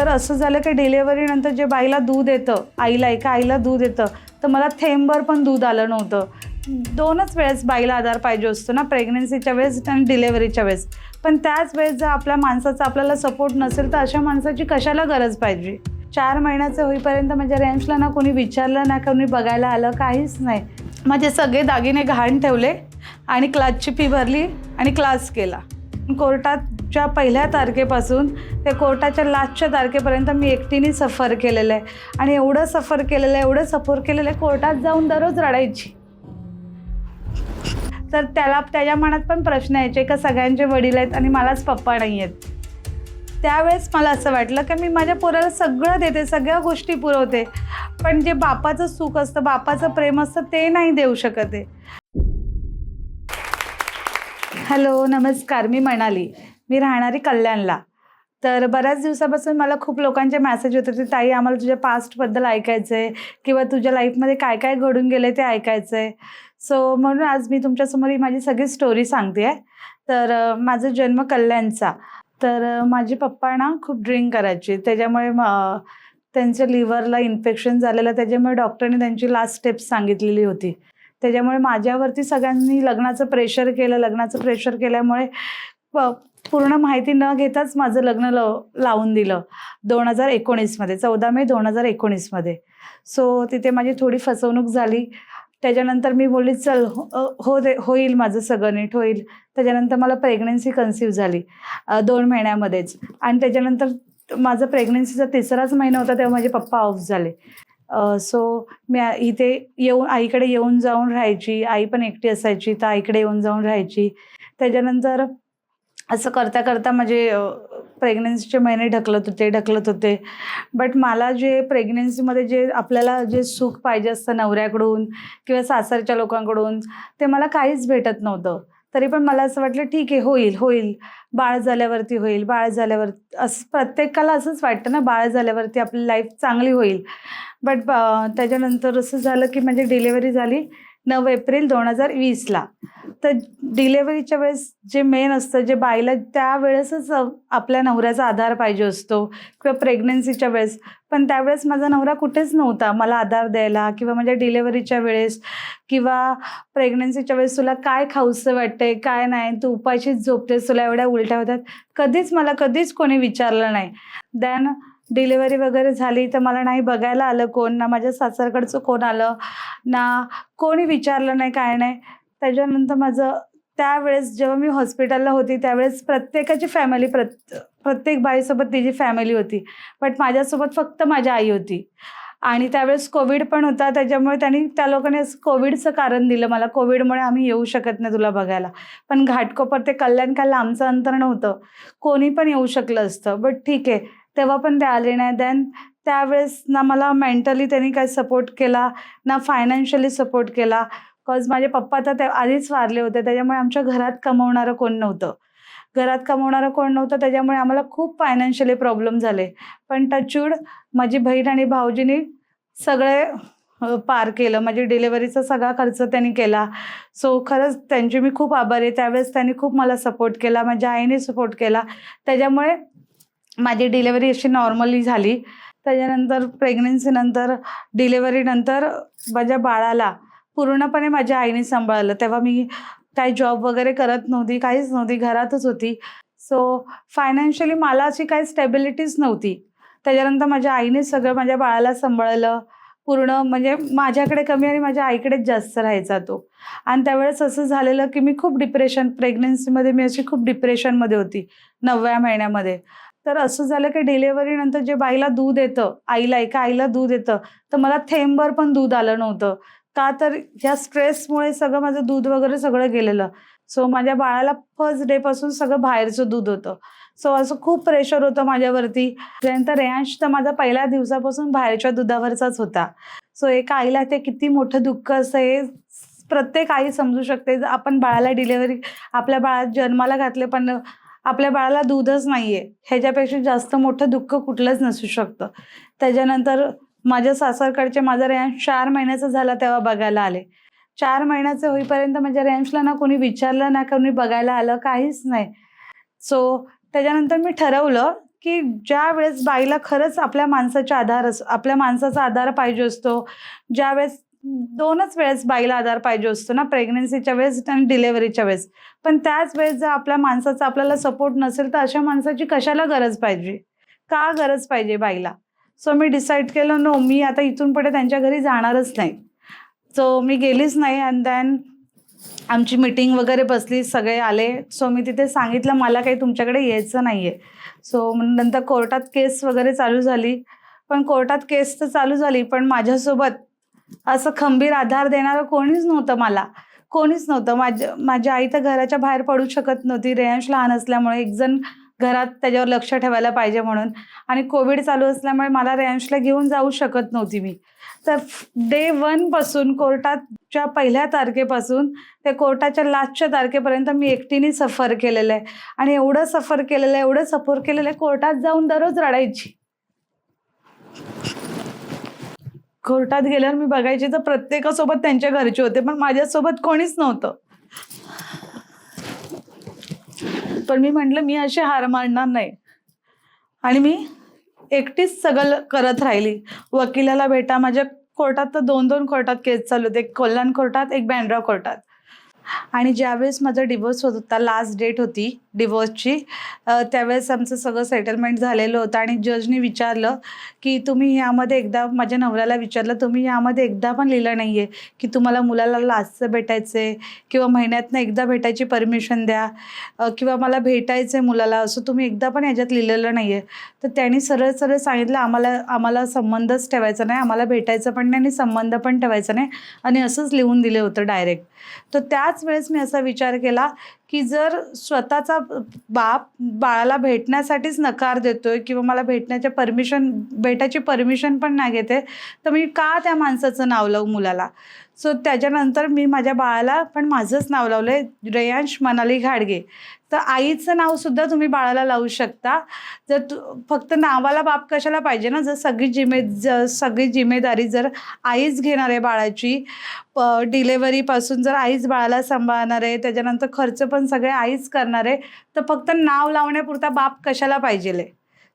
तर असं झालं की डिलिव्हरीनंतर जे बाईला दूध येतं, एका आईला दूध येतं, तर मला थेंबभर पण दूध आलं नव्हतं. 2च वेळेस बाईला आधार पाहिजे असतो ना, प्रेग्नन्सीच्या वेळेस आणि डिलिव्हरीच्या वेळेस. पण त्याच वेळेस जर आपल्या माणसाचा आपल्याला सपोर्ट नसेल, तर अशा माणसाची कशाला गरज पाहिजे? 4 महिन्याचं होईपर्यंत माझ्या रेंजला ना कोणी विचारलं, ना कोणी बघायला आलं, काहीच नाही. माझे सगळे दागिने गहाण ठेवले आणि क्लासची फी भरली आणि क्लास केला. कोर्टाच्या पहिल्या तारखेपासून ते कोर्टाच्या लास्टच्या तारखेपर्यंत मी एकटीने सफर केलेलं आहे आणि एवढं सफर केलेलं आहे, कोर्टात जाऊन दररोज रडायची. तर त्याच्या मनात पण प्रश्न यायचे का सगळ्यांचे वडील आहेत आणि मलाच पप्पा नाही आहेत. त्यावेळेस मला असं वाटलं की मी माझ्या पोराला सगळं देते, सगळ्या गोष्टी पुरवते, पण जे बापाचं सुख असतं, बापाचं प्रेम असतं, ते नाही देऊ शकत आहे. हॅलो, नमस्कार. मी मनाली. मी राहणारी कल्याणला. तर बऱ्याच दिवसापासून मला खूप लोकांचे मेसेज होते की ताई, आम्हाला तुझ्या पास्टबद्दल ऐकायचं आहे किंवा तुझ्या लाईफमध्ये काय काय घडून गेले ते ऐकायचं आहे. सो म्हणून आज मी तुमच्यासमोर ही माझी सगळी स्टोरी सांगते आहे. तर माझा जन्म कल्याणचा. तर माझे पप्पा ना खूप ड्रिंक करायचे, त्याच्यामुळे त्यांच्या लिव्हरला इन्फेक्शन झालेलं, त्याच्यामुळे डॉक्टरने त्यांची लास्ट स्टेप्स सांगितलेली होती. त्याच्यामुळे माझ्यावरती सगळ्यांनी लग्नाचं प्रेशर केल्यामुळे पूर्ण माहिती न घेताच माझं लग्न लावून दिलं 2019मध्ये, 14 मे 2019मध्ये. सो तिथे माझी थोडी फसवणूक झाली. त्याच्यानंतर मी बोलली चल होईल, माझं सगळं नीट होईल. त्याच्यानंतर मला प्रेग्नन्सी कन्सीव्ह झाली 2 महिन्यामध्येच. आणि त्याच्यानंतर माझं प्रेग्नन्सीचा 3राच महिना होता तेव्हा माझे पप्पा ऑफ झाले. सो मी इथे आईकडे येऊन जाऊन राहायची. आई पण एकटी असायची, तर आईकडे येऊन जाऊन राहायची. त्याच्यानंतर असं करता करता माझे प्रेग्नन्सीचे महिने ढकलत होते. बट मला जे प्रेग्नन्सीमध्ये जे आपल्याला जे सुख पाहिजे असतं नवऱ्याकडून किंवा सासरच्या लोकांकडून, ते मला काहीच भेटत नव्हतं. तरी पण मला असं वाटलं ठीक आहे, होईल, बाळ झाल्यावरती होईल, असं प्रत्येकाला असंच वाटतं ना, बाळ झाल्यावरती आपली लाईफ चांगली होईल. बट त्याच्यानंतर असं झालं की माझी डिलेवरी झाली 9 एप्रिल 2020ला. तर डिलेवरीच्या वेळेस जे मेन असतं, जे बाईला त्यावेळेसच आपल्या नवऱ्याचा आधार पाहिजे असतो किंवा प्रेग्नन्सीच्या वेळेस. पण त्यावेळेस माझा नवरा कुठेच नव्हता मला आधार द्यायला किंवा माझ्या डिलेवरीच्या वेळेस किंवा प्रेग्नन्सीच्या वेळेस तुला काय खाऊसं वाटतंय, काय नाही, तू उपाशीच झोपतेस, तुला एवढ्या उलट्या होतात, कधीच कोणी विचारलं नाही. देन डिलेवरी वगैरे झाली तर मला नाही बघायला आलं कोण, ना माझ्या सासरकडचं कोण आलं, ना कोणी विचारलं नाही, काय नाही. त्याच्यानंतर माझं त्यावेळेस जेव्हा मी हॉस्पिटलला होती त्यावेळेस प्रत्येकाची फॅमिली, प्रत्येक बाईसोबत तिची फॅमिली होती. बट माझ्यासोबत फक्त माझी आई होती. आणि त्यावेळेस कोविड पण होता, त्याच्यामुळे त्या लोकांनी असं कोविडचं कारण दिलं मला, कोविडमुळे आम्ही येऊ शकत नाही तुला बघायला. पण घाटकोपर ते कल्याण काय लांबचं अंतर नव्हतं, कोणी पण येऊ शकलं असतं. बट ठीक आहे, तेव्हा पण ते आले नाही. देन त्यावेळेस ना मला मेंटली त्यांनी काही सपोर्ट केला, ना फायनान्शियली सपोर्ट केला. बिकॉज माझे पप्पा तर ते आधीच वारले होते, त्याच्यामुळे आमच्या घरात कमवणारं कोण नव्हतं. त्याच्यामुळे आम्हाला खूप फायनान्शियली प्रॉब्लेम झाले. पण टचवूड माझी बहीण आणि भाऊजींनी सगळे पार केलं. माझी डिलेवरीचा सगळा खर्च त्यांनी केला. सो खरंच त्यांची मी खूप आभारी आहे. त्यावेळेस त्यांनी खूप मला सपोर्ट केला, माझ्या आईने सपोर्ट केला. त्याच्यामुळे माझी डिलेवरी अशी नॉर्मली झाली. त्याच्यानंतर प्रेग्नन्सीनंतर, डिलेवरीनंतर माझ्या बाळाला पूर्णपणे माझ्या आईने सांभाळलं. तेव्हा मी काही जॉब वगैरे करत नव्हती, काहीच नव्हती, घरातच होती. सो फायनान्शियली मला अशी काही स्टेबिलिटीच नव्हती. त्याच्यानंतर माझ्या आईने सगळं माझ्या बाळाला सांभाळलं पूर्ण. म्हणजे माझ्याकडे कमी आणि माझ्या आईकडेच जास्त राहायचा तो. आणि त्यावेळेस असं झालेलं की मी खूप प्रेग्नन्सीमध्ये मी अशी खूप डिप्रेशनमध्ये होती 9व्या महिन्यामध्ये. तर असं झालं की डिलेव्हरीनंतर जे बाईला दूध येतं, एका आईला दूध येतं, तर मला थेंबभर पण दूध आलं नव्हतं. का तर ह्या स्ट्रेसमुळे सगळं माझं दूध वगैरे सगळं गेलेलं. सो माझ्या बाळाला फर्स्ट डेपासून सगळं बाहेरचं दूध होतं. सो असं खूप प्रेशर होतं माझ्यावरती. त्यानंतर रेयांश तर माझा पहिल्या दिवसापासून बाहेरच्या दुधावरचाच होता. सो एका आईला ते किती मोठं दुःख असतं हे प्रत्येक आई समजू शकते. आपण बाळाला आपल्या बाळाला जन्माला घातले, पण आपल्या बाळाला दूधच नाही आहे, ह्याच्यापेक्षा जास्त मोठं दुःख कुठलंच नसू शकतं. त्याच्यानंतर माझ्या सासरकडचे माझा रेयांश 4 महिन्याचा झाला तेव्हा बघायला आले. 4 महिन्याचं होईपर्यंत माझ्या रेयांशला ना कोणी विचारलं, ना कोणी बघायला आलं, काहीच नाही. सो त्याच्यानंतर मी ठरवलं की ज्या वेळेस बाईला खरंच आपल्या माणसाचा आधार पाहिजे असतो, ज्यावेळेस 2च वेळेस बाईला आधार पाहिजे असतो ना, प्रेग्नन्सीच्या वेळेस आणि डिलिव्हरीच्या वेळेस. पण त्याच वेळेस जर आपल्या माणसाचा आपल्याला सपोर्ट नसेल, तर अशा माणसाची कशाला गरज पाहिजे? का गरज पाहिजे बाईला? सो मी डिसाईड केलं, नो, मी आता इथून पुढे त्यांच्या घरी जाणारच नाही. सो मी गेलीच नाही. अँड देन आमची मीटिंग वगैरे बसली, सगळे आले. सो मी तिथे सांगितलं, मला काही तुमच्याकडे यायचं नाही आहे. सो नंतर कोर्टात केस वगैरे चालू झाली. पण कोर्टात केस तर चालू झाली, पण माझ्यासोबत असं खंबीर आधार देणारं कोणीच नव्हतं मला. कोणीच नव्हतं. माझी आई तर घराच्या बाहेर पडू शकत नव्हती. रेयांश लहान असल्यामुळे, एकजण घरात त्याच्यावर लक्ष ठेवायला पाहिजे म्हणून, आणि कोविड चालू असल्यामुळे मला रेयांशला घेऊन जाऊ शकत नव्हती मी. तर डे 1 पासून, कोर्टाच्या पहिल्या तारखेपासून ते कोर्टाच्या लास्टच्या तारखेपर्यंत मी एकटीने सफर केलेलं आहे. आणि एवढं सफर केलेलं आहे, कोर्टात जाऊन दररोज रडायची. कोर्टात गेल्यावर मी बघायची तर प्रत्येकासोबत त्यांच्या घरचे होते, पण माझ्यासोबत कोणीच नव्हतं. पण मी म्हटलं, मी अशी हार मानणार नाही. आणि मी एकटीच सगळं करत राहिली. वकिलाला भेटा, माझ्या कोर्टात तर 2-2 कोर्टात केस चालू होते. एक कल्याण कोर्टात, एक बँड्रा कोर्टात. आणि ज्यावेळेस माझा डिवोर्स होत होता, लास्ट डेट होती डिवोर्सची, त्यावेळेस आमचं सगळं सेटलमेंट झालेलं होतं. आणि जजनी विचारलं की तुम्ही ह्यामध्ये एकदा, माझ्या नवऱ्याला विचारलं, तुम्ही ह्यामध्ये एकदा पण लिहिलं नाही आहे की तुम्हाला मुलाला लास्टचं भेटायचं आहे, किंवा महिन्यातनं एकदा भेटायची परमिशन द्या, किंवा मला भेटायचं आहे मुलाला, असं तुम्ही एकदा पण ह्याच्यात लिहिलेलं नाही आहे. तर त्यांनी सरळ सरळ सांगितलं, आम्हाला संबंधच ठेवायचा नाही, आम्हाला भेटायचं पण नाही आणि संबंध पण ठेवायचा नाही, आणि असंच लिहून दिलं होतं डायरेक्ट. तर त्याच वेळेस मी असा विचार केला की जर स्वतःचा बाप बाळाला भेटण्यासाठीच नकार देतोय, किंवा मला भेटायची परमिशन पण नाही घेते, तर मी का त्या माणसाचं नाव लावू मुलाला? सो त्याच्यानंतर मी माझ्या बाळाला पण माझंच नाव लावलं आहे, रेयांश मनाली घाडगे. तर आईचं नावसुद्धा तुम्ही बाळाला लावू शकता. जर फक्त नावाला बाप कशाला पाहिजे ना, जर सगळी जिम्मेदारी जर आईच घेणार आहे बाळाची, डिलेव्हरीपासून जर आईच बाळाला सांभाळणार आहे, त्याच्यानंतर खर्च पण सगळे आईच करणार आहे, तर फक्त नाव लावण्यापुरता बाप कशाला पाहिजे?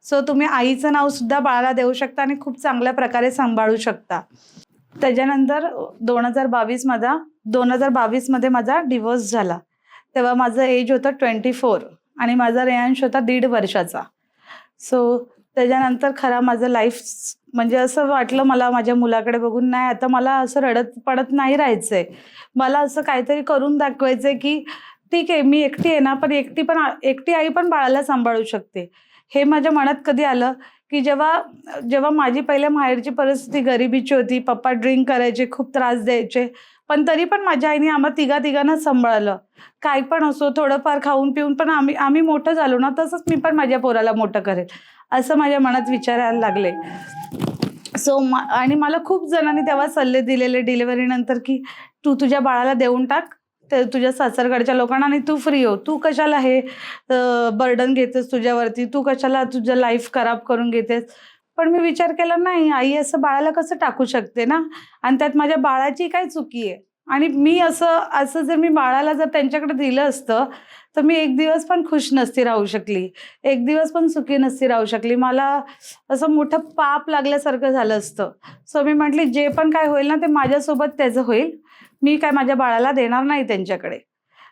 सो तुम्ही आईचं नावसुद्धा बाळाला देऊ शकता आणि खूप चांगल्या प्रकारे सांभाळू शकता. त्याच्यानंतर 2022मध्ये माझा डिवोर्स झाला. तेव्हा माझं एज होतं 24 आणि माझा रेयांश होता 1.5 वर्षाचा. सो त्याच्यानंतर खरा माझं लाईफ, म्हणजे असं वाटलं मला माझ्या मुलाकडे बघून, नाही आता मला असं रडत पडत नाही राहायचंय. मला असं काहीतरी करून दाखवायचंय की ठीक आहे, मी एकटी आहे ना, पण एकटी आई पण बाळाला सांभाळू शकते. हे माझ्या मनात कधी आलं की जेव्हा माझी पहिल्या माहेरची परिस्थिती गरिबीची होती, पप्पा ड्रिंक करायचे, खूप त्रास द्यायचे, पण तरी पण माझ्या आईने आम्हा तिघांना सांभाळलं. काय पण असो, थोडंफार खाऊन पिऊन पण आम्ही मोठं झालो ना, तसंच मी पण माझ्या पोराला मोठं करेल, असं माझ्या मनात विचार यायला लागले. सो आणि मला खूप जणांनी तेव्हा सल्ले दिलेले डिलिव्हरीनंतर की तू तुझ्या बाळाला देऊन टाक ते तुझ्या सासरकडच्या लोकांना, आणि तू फ्री हो, तू कशाला हे बर्डन घेतेस तुझ्यावरती, तू कशाला तुझं लाईफ खराब करून घेतेस. पण मी विचार केला, नाही, आई असं बाळाला कसं टाकू शकते ना, आणि त्यात माझ्या बाळाची काय चुकी आहे? आणि मी असं जर मी बाळाला जर त्यांच्याकडे दिलं असतं, तर मी एक दिवस पण खुश नसती राहू शकली, एक दिवस पण सुखी नसती राहू शकली. मला असं मोठं पाप लागल्यासारखं झालं असतं. सो मी म्हटली, जे पण काय होईल ना, ते माझ्यासोबत त्याचं होईल, मी काय माझ्या बाळाला देणार नाही त्यांच्याकडे.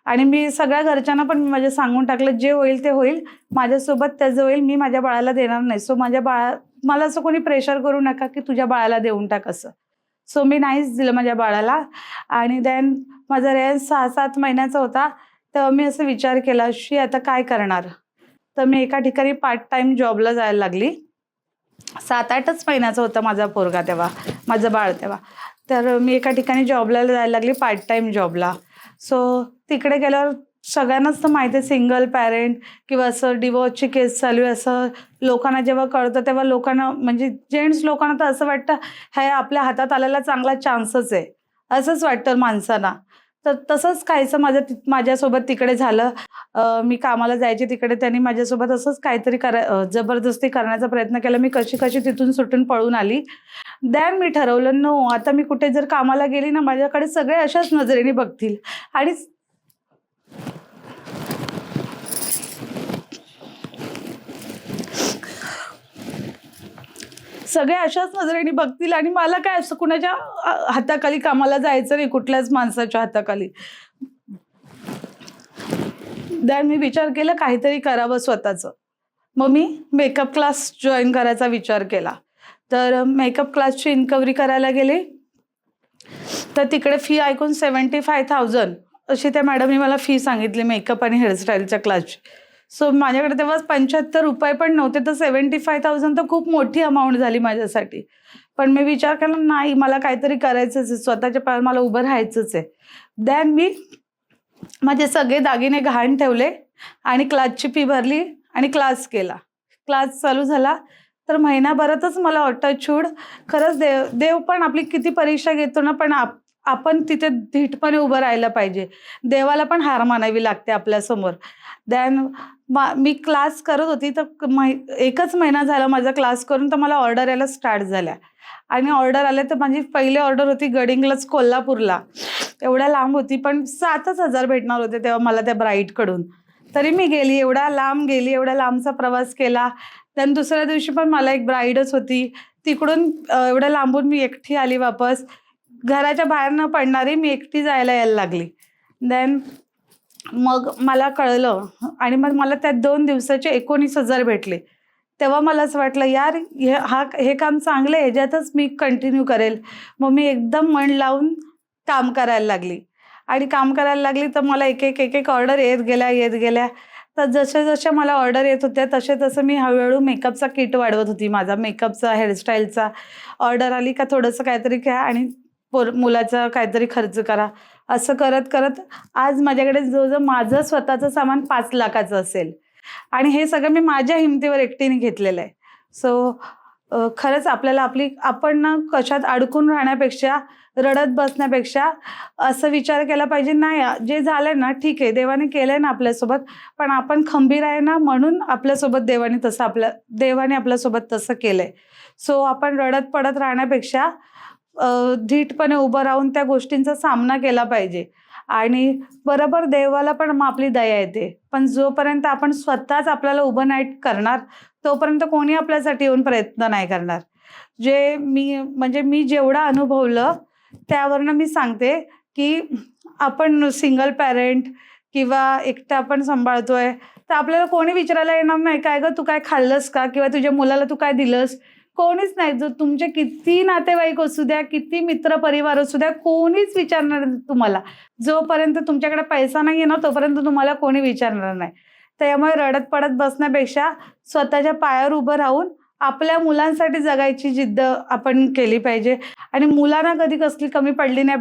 आणि मी सगळ्या घरच्यांना पण माझ्या सांगून टाकलं, जे होईल ते होईल, माझ्यासोबत त्याचं होईल, मी माझ्या बाळाला देणार नाही. सो मला असं कोणी प्रेशर करू नका की तुझ्या बाळाला देऊन टाक असं. सो मी नाहीच दिलं माझ्या बाळाला. आणि देन माझा रेयांश 6-7 महिन्याचा होता, तेव्हा मी असं विचार केला, आता काय करणार? तर मी एका ठिकाणी पार्ट टाईम जॉबला जायला लागली. 7-8च महिन्याचा होता माझा पोरगा तेव्हा, माझं बाळ तेव्हा. तर मी एका ठिकाणी जॉबला जायला लागली, पार्ट टाईम जॉबला. सो तिकडे गेल्यावर सगळ्यांनाच तर माहिती आहे, सिंगल पॅरेंट किंवा असं डिवोर्सची केस चालू आहे, असं लोकांना जेव्हा कळतं तेव्हा लोकांना, म्हणजे जेंट्स लोकांना तर असं वाटतं हे आपल्या हातात आलेला चांगला चान्सच आहे, असंच वाटतं माणसांना. तर तसंच काहीसं माझ्यासोबत तिकडे झालं. मी कामाला जायचे तिकडे, त्यांनी माझ्यासोबत असंच काहीतरी जबरदस्ती करण्याचा प्रयत्न केला. मी कशी तिथून सुटून पळून आली. देन मी ठरवलं, नो, आता मी कुठे जर कामाला गेली ना, माझ्याकडे सगळे अशाच नजरेने बघतील. आणि सगळे अशाच नजरेने बघतील आणि मला काय असं कुणाच्या हाताखाली कामाला जायचं नाही, कुठल्याच माणसाच्या हाताखाली. मी विचार केला काहीतरी करावं स्वतःचं. मग मी मेकअप क्लास जॉईन करायचा विचार केला. तर मेकअप क्लासची इन्क्वायरी करायला गेले. तर तिकडे फी ऐकून 75,000 अशी त्या मॅडमनी मला फी सांगितली मेकअप आणि हेअरस्टाईलच्या क्लासची. सो माझ्याकडे तेव्हा ₹75 पण नव्हते, तर 75,000 तर खूप मोठी अमाऊंट झाली माझ्यासाठी. पण मी विचार केला नाही, मला काहीतरी करायचंच आहे, स्वतःच्या पायावर मला उभं राहायचंच आहे. मी माझे सगळे दागिने गहाण ठेवले आणि क्लासची फी भरली आणि क्लास केला. क्लास चालू झाला तर महिनाभरातच मला टचवूड खरंच देव पण आपली किती परीक्षा घेतो ना, पण आपण तिथे धीटपणे उभं राहायला पाहिजे. देवाला पण हार मानावी लागते आपल्यासमोर. मी क्लास करत होती तर एकच महिना झाला माझा क्लास करून, तर मला ऑर्डर यायला स्टार्ट झाल्या. आणि ऑर्डर आल्या तर माझी पहिली ऑर्डर होती गडिंग्लज कोल्हापूरला. एवढ्या लांब होती, पण 7,000 भेटणार होते तेव्हा मला त्या ब्राईडकडून. तरी मी गेली, एवढ्या लांब गेली, एवढ्या लांबचा प्रवास केला. दुसऱ्या दिवशी पण मला एक ब्राईडच होती. तिकडून एवढ्या लांबून मी एकटी आली वापस. घराच्या बाहेर न पडणारी मी एकटी यायला लागली. मग मला कळलं आणि मग मला त्या 2 दिवसाचे 19,000 भेटले. तेव्हा मला असं वाटलं यार हे काम चांगलं आहे, ह्याच्यातच मी कंटिन्यू करेल. मग मी एकदम मन लावून काम करायला लागली आणि काम करायला लागली तर मला एक ऑर्डर येत गेल्या. तर जसे मला ऑर्डर येत होत्या तसे मी हळूहळू मेकअपचा किट वाढवत होती. माझा मेकअपचा, हेअरस्टाईलचा ऑर्डर आली का थोडंसं काहीतरी घ्या आणि मुलाचा काहीतरी खर्च करा. असं करत करत आज माझ्याकडे जवळजवळ माझं स्वतःचं सामान 5 लाखाचं असेल आणि हे सगळं मी माझ्या हिमतीवर एकटीने घेतलेलं आहे. सो खरंच आपल्याला आपण ना कशात अडकून राहण्यापेक्षा, रडत बसण्यापेक्षा असं विचार केला पाहिजे, नाही जे झालंय ना ठीक आहे, देवाने केलंय ना आपल्यासोबत, पण आपण खंबीर आहे ना म्हणून आपल्यासोबत देवाने आपल्यासोबत तसं केलंय. सो आपण रडत पडत राहण्यापेक्षा धीटपणे उभं राहून त्या गोष्टींचा सामना केला पाहिजे. आणि बरोबर देवाला पण मग आपली दया येते, पण जोपर्यंत आपण स्वतःच आपल्याला उभं नाही करणार तोपर्यंत कोणी आपल्यासाठी येऊन प्रयत्न नाही करणार. मी जेवढं अनुभवलं त्यावरनं मी सांगते की आपण सिंगल पॅरेंट किंवा एकटं आपण सांभाळतोय तर आपल्याला कोणी विचारायला येणार नाही, काय गं तू काय खाल्लंस का, किंवा तुझ्या मुलाला तू काय दिलंस. कोणीच नाही. जो तुमचे किती नातेवाईक असू द्या, किती मित्र परिवार असू द्या, कोणीच विचारणार नाही तुम्हाला. जोपर्यंत तुमच्याकडे पैसा नाही आहे ना तोपर्यंत तुम्हाला कोणी विचारणार नाही. त्यामुळे रडत पडत बसण्यापेक्षा स्वतःच्या पायावर उभं राहून आपल्या मुलांसाठी जगायची जिद्द आपण केली पाहिजे. आणि मुलांना कधी कसली कमी पडली नाही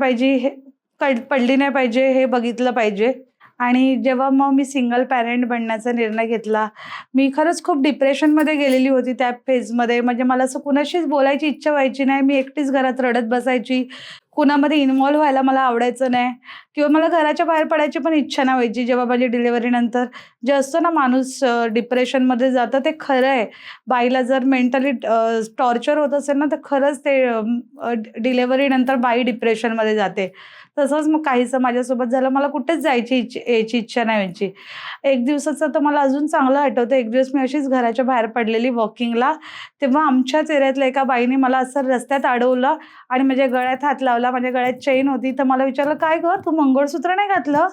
पाहिजे हे बघितलं पाहिजे. आणि जेव्हा मग मी सिंगल पॅरेंट बनण्याचा निर्णय घेतला, मी खरंच खूप डिप्रेशनमध्ये गेलेली होती त्या फेजमध्ये. म्हणजे मला असं कुणाशीच बोलायची इच्छा व्हायची नाही. मी एकटीच घरात रडत बसायची. कुणामध्ये इन्व्हॉल्व व्हायला मला आवडायचं नाही किंवा मला घराच्या बाहेर पडायची पण इच्छा नाही व्हायची. जेव्हा माझी डिलिव्हरीनंतर जे असतं ना माणूस डिप्रेशनमध्ये जातं, ते खरं आहे. बाईला जर मेंटली टॉर्चर होत असेल ना तर खरंच ते डिलिव्हरीनंतर बाई डिप्रेशनमध्ये जाते. तसंच मग काहीसं माझ्यासोबत झालं. मला कुठेच यायची इच्छा नाही व्हायची. एक दिवसाचं तर मला अजून चांगलं आठवतं. एक दिवस मी अशीच घराच्या बाहेर पडलेली वॉकिंगला. तेव्हा आमच्याच एरियातल्या एका बाईने मला असं रस्त्यात अडवलं आणि माझ्या गळ्यात हात लावला. माझ्या गळ्यात चेन होती. तर मला विचारलं, काय गं तू मंगळसूत्र नाही घातलं,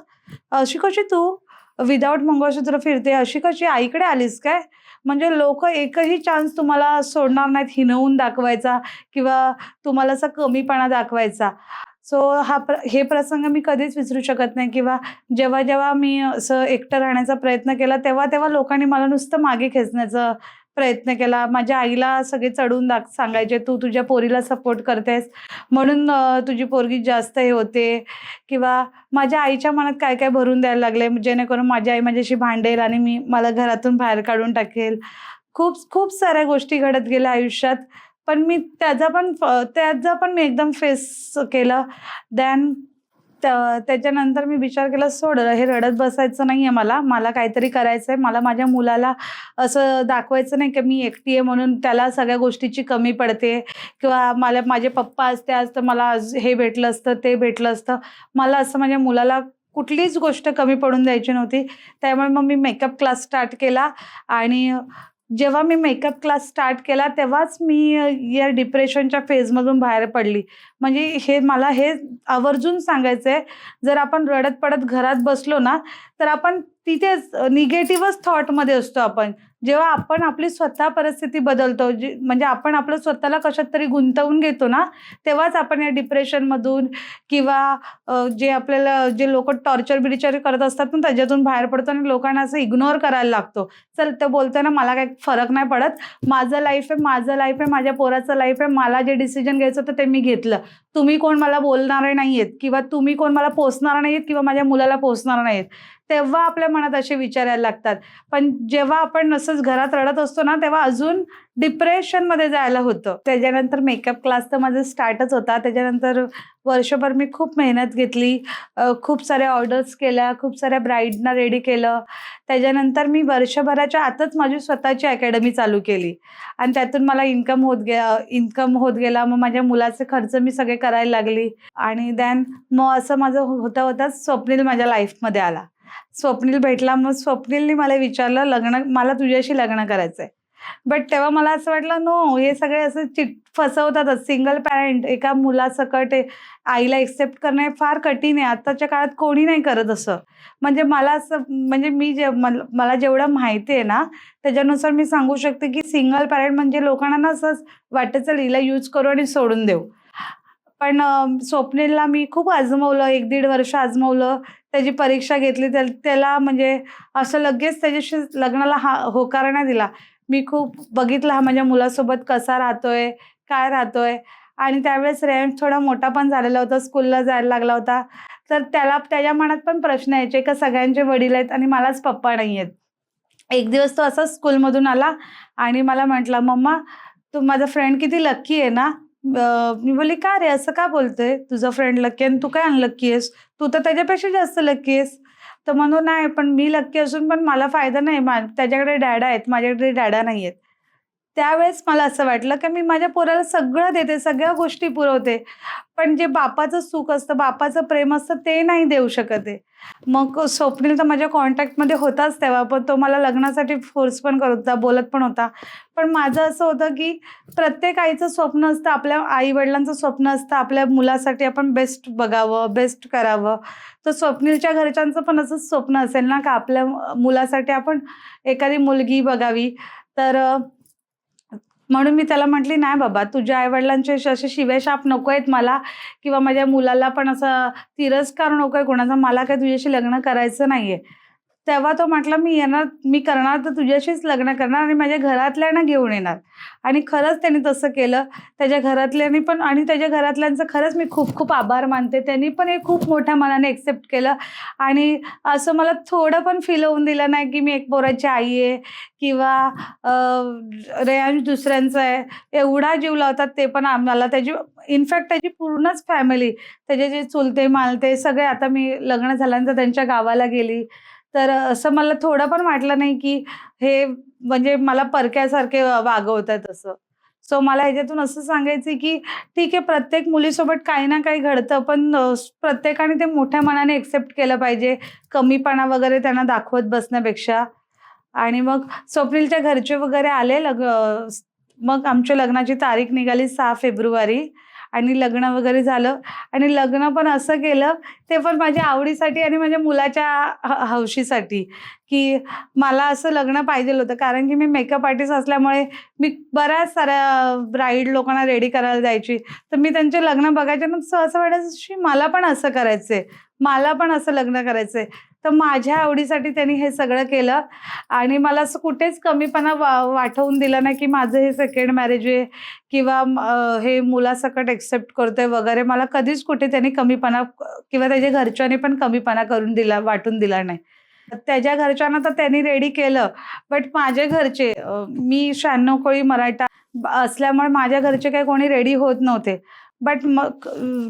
अशी कशी तू विदाऊट मंगळसूत्र फिरते, अशी कशी, आईकडे आलीस काय? म्हणजे लोक एकही चान्स तुम्हाला सोडणार नाहीत हिणवून दाखवायचा किंवा तुम्हाला असा कमीपणा दाखवायचा. सो हे प्रसंग मी कधीच विसरू शकत नाही. किंवा जेव्हा मी असं एकटं राहण्याचा प्रयत्न केला तेव्हा लोकांनी मला नुसतं मागे खेचण्याचा प्रयत्न केला. माझ्या आईला सगळे चढून सांगायचे, तू तुझ्या पोरीला सपोर्ट करतेस म्हणून तुझी पोरगी जास्त हे होते. किंवा माझ्या आईच्या मनात काय काय भरून द्यायला लागले जेणेकरून माझी आई माझ्याशी भांडेल आणि मला घरातून बाहेर काढून टाकेल. खूप खूप साऱ्या गोष्टी घडत गेल्या आयुष्यात. पण मी त्याचा पण मी एकदम फेस केलं. त्याच्यानंतर मी विचार केला, सोड हे रडत बसायचं नाही आहे, मला काहीतरी करायचं आहे. मला माझ्या मुलाला असं दाखवायचं नाही की मी एकटी आहे म्हणून त्याला सगळ्या गोष्टीची कमी पडते किंवा माझे पप्पा असते आज तर मला आज हे भेटलं असतं ते भेटलं असतं. मला असं माझ्या मुलाला कुठलीच गोष्ट कमी पडून द्यायची नव्हती. त्यामुळे मग मी मेकअप क्लास स्टार्ट केला आणि जेव्हा मी मेकअप क्लास स्टार्ट केला तेव्हाच मी या डिप्रेशनच्या फेजमधून बाहेर पडली. म्हणजे मला हे आवर्जून सांगायचंय, जर आपण रडत-पडत घरात बसलो ना, तर आपण तिथेच निगेटिव्हच थॉटमध्ये असतो आपण. जेव्हा आपण आपली स्वतः परिस्थिती बदलतो, म्हणजे आपण आपलं स्वतःला कशात तरी गुंतवून घेतो ना, तेव्हाच आपण या डिप्रेशनमधून किंवा जे आपल्याला जे लोकं टॉर्चर-बिर्चर करत असतात ना, त्याच्यातून बाहेर पडतो आणि लोकांना असं इग्नोर करायला लागतो. चल ते बोलतंय ना, मला काही फरक नाही पडत. माझं लाईफ आहे, माझं लाईफ आहे, माझ्या पोराचं लाईफ आहे. मला जे डिसिजन घ्यायचं होतं ते मी घेतलं. तुम्ही कोण मला बोलणारे नाहीयेत किंवा तुम्ही कोण मला पोसणार नाहीयेत किंवा माझ्या मुलाला पोसणार नाहीयेत. तेव्हा आपल्या मनात असे विचार यायला लागतात. पण जेव्हा आपण असंच घरात रडत असतो ना, तेव्हा अजून डिप्रेशनमध्ये जायला होतं. त्याच्यानंतर मेकअप क्लास तर माझा स्टार्टच होता. त्याच्यानंतर वर्षभर मी खूप मेहनत घेतली. खूप साऱ्या ऑर्डर्स केल्या, खूप साऱ्या ब्राईडना रेडी केलं. त्याच्यानंतर मी वर्षभराच्या आतच माझी स्वतःची अकॅडमी चालू केली आणि त्यातून मला इन्कम होत गेला. मग माझ्या मुलाचे खर्च मी सगळे करायला लागली आणि देन मग असं माझं होता-होताच स्वप्नील माझ्या लाईफमध्ये आला. स्वप्नील भेटला. मग स्वप्नीलने मला विचारलं, मला तुझ्याशी लग्न करायचंय." बट तेव्हा मला असं वाटलं, नो, हे सगळे असं फसवतातच. सिंगल पॅरेंट एका मुलासकट आईला एक्सेप्ट करणं हे फार कठीण आहे. आत्ताच्या काळात कोणी नाही करत असं. म्हणजे मला असं, म्हणजे मला जेवढं माहिती आहे ना, त्याच्यानुसार मी सांगू शकते, की सिंगल पॅरेंट म्हणजे लोकांना ना असंच वाटतं, चल हिला यूज करू आणि सोडून देऊ. पण स्वप्नीलला मी खूप आजमवलं, 1-1.5 वर्ष आजमवलं. त्याची परीक्षा घेतली. त्याला म्हणजे असं लगेच त्याच्याशी लग्नाला होकार नाही दिला. मी खूप बघितलं हा माझ्या मुलासोबत कसा राहतोय, काय राहतोय आणि त्यावेळेस रेयांश थोडा मोठा पण झालेला होता, स्कूलला जायला लागला होता. तर त्याच्या मनात पण प्रश्न यायचे का सगळ्यांचे वडील आहेत आणि मलाच पप्पा नाही आहेत. एक दिवस तो असाच स्कूलमधून आला आणि मला म्हटला, "मम्मा, तू माझा फ्रेंड किती लकी आहे ना?" मी बोलली, "का रे, असं का बोलतोय? तुझा फ्रेंड लकी आणि तू काय अनलकी आहेस? तू तर त्याच्यापेक्षा जास्त लकी आहेस." तर म्हणतो, "नाही, पण मी लकी असून पण मला फायदा नाही. त्याच्याकडे डॅडा आहेत, माझ्याकडे डॅडा नाही आहेत." त्यावेळेस मला असं वाटलं, की मी माझ्या पोराला सगळं देते, सगळ्या गोष्टी पुरवते. पण जे बापाचं सुख असतं, बापाचं प्रेम असतं ते नाही देऊ शकत आहे. मग स्वप्नील तर माझ्या कॉन्टॅक्टमध्ये होताच तेव्हा, पण तो मला लग्नासाठी फोर्स पण करत होता, बोलत पण होता. पण माझं असं होतं, की प्रत्येक आईचं स्वप्न असतं, आपल्या आई-वडिलांचं स्वप्न असतं, आपल्या मुलासाठी आपण बेस्ट बघावं, बेस्ट करावं. तर स्वप्नीलच्या घरच्यांचं पण असंच स्वप्न असेल ना, का आपल्या मुलासाठी आपण एखादी मुलगी बघावी. तर म्हणून मी त्याला म्हटली, "नाही बाबा, तुझ्या आई-वडिलांचे असे शिव्याशाप नको आहेत मला किंवा माझ्या मुलाला पण असा तिरस्कार नको आहे कोणाचा. मला काही तुझ्याशी लग्न करायचं नाहीये." तेव्हा तो म्हटला, मी करणार तर तुझ्याशीच लग्न करणार आणि माझ्या घरातल्यांना घेऊन येणार." आणि खरंच त्याने तसं केलं. त्याच्या घरातल्यांनी पण आणि त्याच्या घरातल्यांचं खरंच मी खूप खूप आभार मानते. त्यांनी पण हे खूप मोठ्या मनाने एक्सेप्ट केलं आणि असं मला थोडं पण फील होऊन दिलं नाही, की मी एक पोराची आई आहे किंवा रेयांश दुसऱ्यांचा आहे. एवढा जीव लावतात ते पण आम्हाला. इनफॅक्ट त्याची पूर्णच फॅमिली, त्याचे जे चुलते-मालते सगळे, आता मी लग्न झाल्यानंतर त्यांच्या गावाला गेली. तर असं मला थोडं पण वाटलं नाही, की हे म्हणजे मला परक्यासारखे वागवतायत असं. सो मला ह्याच्यातून असं सांगायचं आहे, की ठीक आहे, प्रत्येक मुलीसोबत काही ना काही घडतं, पण प्रत्येकाने ते मोठ्या मनाने एक्सेप्ट केलं पाहिजे. कमीपणा वगैरे त्यांना दाखवत बसण्यापेक्षा. आणि मग स्वप्नीलच्या घरचे वगैरे आले. मग आमच्या लग्नाची तारीख निघाली 6 फेब्रुवारी आणि लग्न वगैरे झालं आणि लग्न पण असं केलं, ते पण माझ्या आवडीसाठी आणि माझ्या मुलाच्या हौशीसाठी, की मला असं लग्न पाहिजेल होतं. कारण की मी मेकअप आर्टिस्ट असल्यामुळे मी बऱ्याच साऱ्या ब्राईड लोकांना रेडी करायला जायची. तर मी त्यांचे लग्न बघायचे ना, असं वाटायचं, "शी, मला पण असं करायचंय, मला पण असं लग्न करायचंय." तर माझ्या आवडीसाठी त्यांनी हे सगळं केलं आणि मला असं कुठेच कमीपणा वाटवून दिला नाही, की माझं हे सेकंड मॅरेज आहे किंवा हे मुलासकट एक्सेप्ट करतोय वगैरे. मला कधीच कुठे त्यांनी कमीपणा किंवा त्याच्या घरच्यांनी पण कमीपणा वाटून दिला नाही. त्याच्या घरच्यांना तर त्यांनी रेडी केलं, बट माझे घरचे, मी 96 कोळी मराठा असल्यामुळे माझ्या घरचे काही कोणी रेडी होत नव्हते. बट मग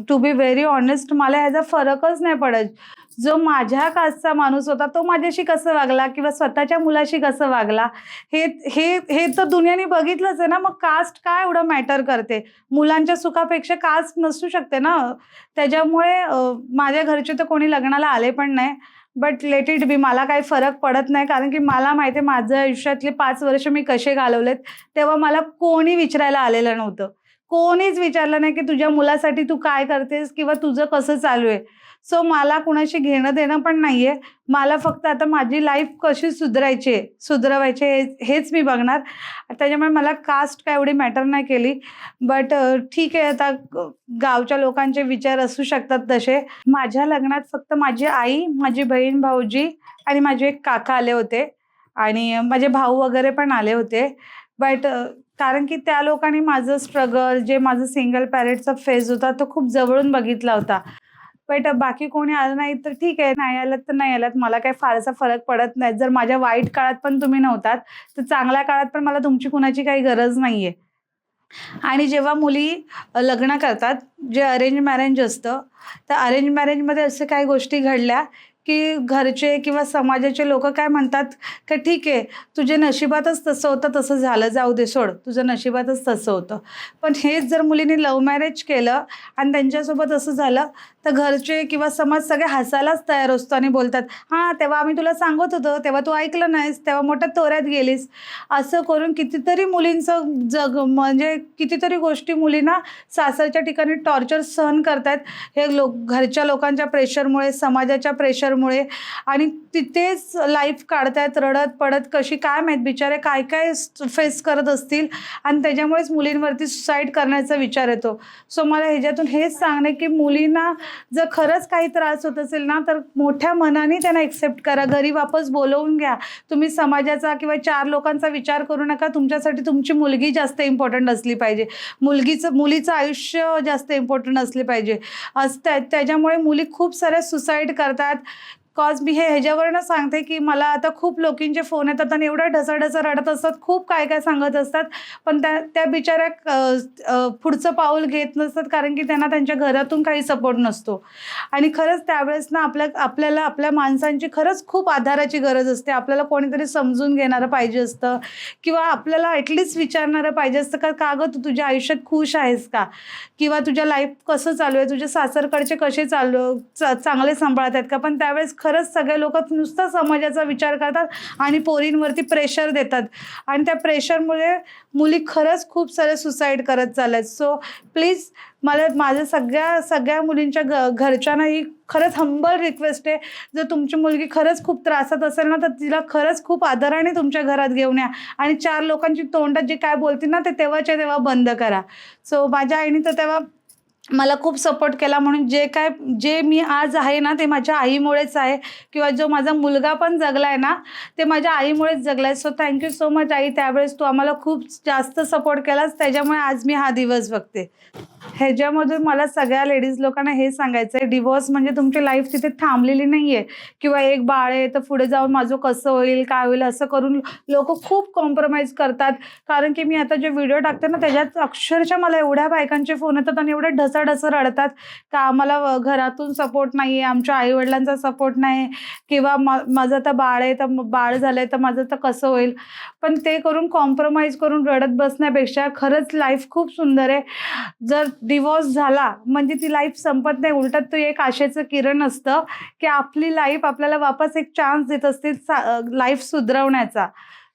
टू बी व्हेरी ऑनेस्ट, मला ह्याचा फरकच नाही पडत. जो माझ्या कास्टचा माणूस होता तो माझ्याशी कसं वागला किंवा स्वतःच्या मुलाशी कसं वागला, हे हे हे तर दुनियेने बघितलंच आहे ना. मग कास्ट काय एवढं मॅटर करते? मुलांच्या सुखापेक्षा कास्ट नसू शकते ना. त्याच्यामुळे माझ्या घरचे तर कोणी लग्नाला आले पण नाही बट लेट इट बी. मला काही फरक पडत नाही, कारण की मला माहिती आहे माझ्या आयुष्यातले 5 वर्ष मी कसे घालवलेत. तेव्हा मला कोणी विचारायला आलेलं नव्हतं. कोणीच विचारलं नाही की तुझ्या मुलासाठी तू काय करतेस किंवा तुझं कसं चालू आहे. सो मला कुणाशी घेणं देणं पण नाहीये. मला फक्त आता माझी लाईफ कशी सुधरवायची हेच मी बघणार. त्याच्यामुळे मला कास्ट काय एवढी मॅटर नाही केली. बट ठीक आहे, आता गावच्या लोकांचे विचार असू शकतात तसे. माझ्या लग्नात फक्त माझी आई, माझी बहीण, भाऊजी आणि माझे एक काका आले होते आणि माझे भाऊ वगैरे पण आले होते. बट कारण की त्या लोकांनी माझं स्ट्रगल, जे माझं सिंगल पॅरेंटचा फेज होता, तो खूप जवळून बघितला होता. बट बाकी कोणी आलं नाही तर ठीक आहे, नाही आलात तर नाही आलात, मला काही फारसा फरक पडत नाही. जर माझ्या वाईट काळात पण तुम्ही नव्हतात, तर चांगल्या काळात पण मला तुमची कुणाची काही गरज नाहीये. आणि जेव्हा मुली लग्न करतात, जे अरेंज मॅरेज असतं, तर अरेंज मॅरेजमध्ये अशा काही गोष्टी घडल्या की घरचे किंवा समाजाचे लोक काय म्हणतात की ठीक आहे, तुझ्या नशिबातच तसं होतं, तसं झालं, जाऊ दे, सोड, तुझं नशिबातच तसं होतं. पण हेच जर मुलीने लव्ह मॅरेज केलं आणि त्यांच्यासोबत असं झालं, तर घरचे किंवा समाज सगळे हसायलाच तयार असतो आणि बोलतात, हां तेव्हा आम्ही तुला सांगत होतो, तेव्हा तू ऐकलं नाहीस, तेव्हा मोठ्या तोऱ्यात गेलीस. असं करून कितीतरी मुलींचं जग, म्हणजे कितीतरी गोष्टी मुलींना सासरच्या ठिकाणी टॉर्चर सहन करतात, हे घरच्या लोकांच्या प्रेशरमुळे, समाजाच्या प्रेशरमुळे. आणि तिथेच लाईफ काढतायत रडत पडत, कशी काय माहीत बिचारे काय काय फेस करत असतील, आणि त्याच्यामुळेच मुलींवरती सुसाईड करण्याचा विचार येतो. सो मला ह्याच्यातून हेच सांगणे की मुलींना जर खरंच काही त्रास होत असेल ना, तर मोठ्या मनाने त्यांना एक्सेप्ट करा, घरी वापस बोलवून घ्या. तुम्ही समाजाचा किंवा 4 लोकांचा विचार करू नका. तुमच्यासाठी तुमची मुलगी जास्त इम्पॉर्टंट असली पाहिजे, मुलीचं आयुष्य जास्त इम्पॉर्टंट असले पाहिजे. त्याच्यामुळे मुली खूप साऱ्या सुसाईड करतात. कॉज मी ह्याच्यावरनं सांगते की मला आता खूप लोकांचे फोन येतात आणि एवढा ढसाढसा रडत असतात, खूप काय काय सांगत असतात, पण त्या बिचाऱ्या पुढचं पाऊल घेत नसतात, कारण की त्यांना त्यांच्या घरातून काही सपोर्ट नसतो. आणि खरंच त्यावेळेस ना आपल्याला आपल्या माणसांची खरंच खूप आधाराची गरज असते. आपल्याला कोणीतरी समजून घेणारं पाहिजे असतं, किंवा आपल्याला ॲटलिस्ट विचारणारं पाहिजे असतं का, का गं तू तुझ्या आयुष्यात खुश आहेस का, किंवा तुझ्या लाईफ कसं चालू आहे, तुझ्या सासरकडचे कसे चांगले सांभाळत आहेत का. पण त्यावेळेस खरंच सगळे लोक नुसतं समाजाचा विचार करतात आणि पोरींवरती प्रेशर देतात, आणि त्या प्रेशरमुळे मुली खरंच खूप सारे सुसाईड करत चालल्यात. सो प्लीज माझ्या सगळ्या मुलींच्या घरच्यांना ही खरंच हंबल रिक्वेस्ट आहे, जर तुमची मुलगी खरंच खूप त्रासात असेल ना, तर तिला खरंच खूप आदराने तुमच्या घरात घेऊन या, आणि 4 लोकांची तोंडात जे काय बोलतील ना, ते तेव्हाच्या तेव्हा बंद करा. सो माझ्या आईने तर तेव्हा मला खूप सपोर्ट केला, म्हणून जे मी आज आहे ना, ते माझ्या आईमुळेच आहे, किंवा जो माझा मुलगा पण जगला आहे ना, ते माझ्या आईमुळेच जगला आहे. So thank you so much I, त्यावेळेस तू आम्हाला खूप जास्त सपोर्ट केलास, त्याच्यामुळे आज मी हा दिवस बघते. ह्याच्यामधून मला सगळ्या लेडीज लोकांना हे सांगायचं आहे, डिवोर्स म्हणजे तुमची लाईफ तिथे थांबलेली नाही आहे, किंवा एक बाळ आहे तर पुढे जाऊन माझं कसं होईल, काय होईल, असं करून लोक खूप कॉम्प्रोमाइज करतात. कारण की मी आता जे व्हिडिओ टाकते ना, त्याच्यात अक्षरशः मला एवढ्या बायकांचे फोन येतात आणि एवढे ढसाढसं रडतात का आम्हाला घरातून सपोर्ट नाही आहे, आमच्या आईवडिलांचा सपोर्ट नाही, किंवा माझं तर बाळ आहे, तर बाळ झालंय तर माझं तर कसं होईल. पण ते करून कॉम्प्रोमाइज करून रडत बसण्यापेक्षा खरंच लाईफ खूप सुंदर आहे. जर डिवोर्स झाला म्हणजे ती लाईफ संपत नाही, उलटत तो एक आशेचं किरण असतं की आपली लाईफ आपल्याला वापस एक चान्स देत असते लाईफ सुधरवण्याचा.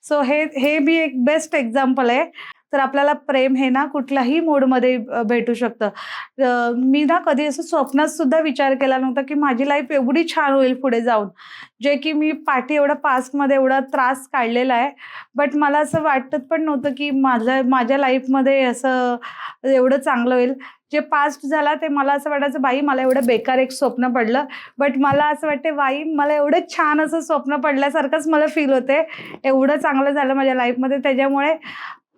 सो हे मी एक बेस्ट एक्झाम्पल आहे. तर आपल्याला प्रेम हे ना कुठल्याही मोडमध्ये भेटू शकतं. मी ना कधी असं स्वप्नात सुद्धा विचार केला नव्हता की माझी लाईफ एवढी छान होईल पुढे जाऊन, जे की मी एवढा पास्टमध्ये एवढा त्रास काढलेला आहे. बट मला असं वाटत पण नव्हतं की माझ्या लाईफमध्ये असं एवढं चांगलं होईल. जे पास्ट झाला ते मला असं वाटायचं, बाई मला एवढं बेकार एक स्वप्न पडलं, बट मला असं वाटते बाई मला एवढं छान असं स्वप्न पडल्यासारखंच मला फील होते, एवढं चांगलं झालं माझ्या लाईफमध्ये. त्याच्यामुळे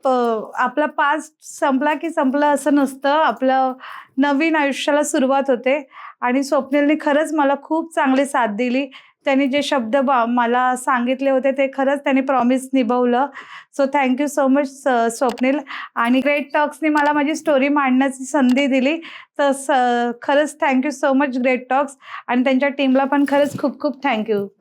आपला पास्ट संपला की संपलं असं नसतं, आपलं नवीन आयुष्याला सुरुवात होते. आणि स्वप्नीलने खरंच मला खूप चांगली साथ दिली. त्यांनी जे शब्द मला सांगितले होते ते खरंच त्यांनी प्रॉमिस निभवलं. So thank you so much Swapnil. आणि ग्रेट टॉक्सनी मला माझी स्टोरी मांडण्याची संधी दिली, तर खरंच thank you so much great talks, आणि त्यांच्या टीमला पण खरंच खूप खूप थँक्यू.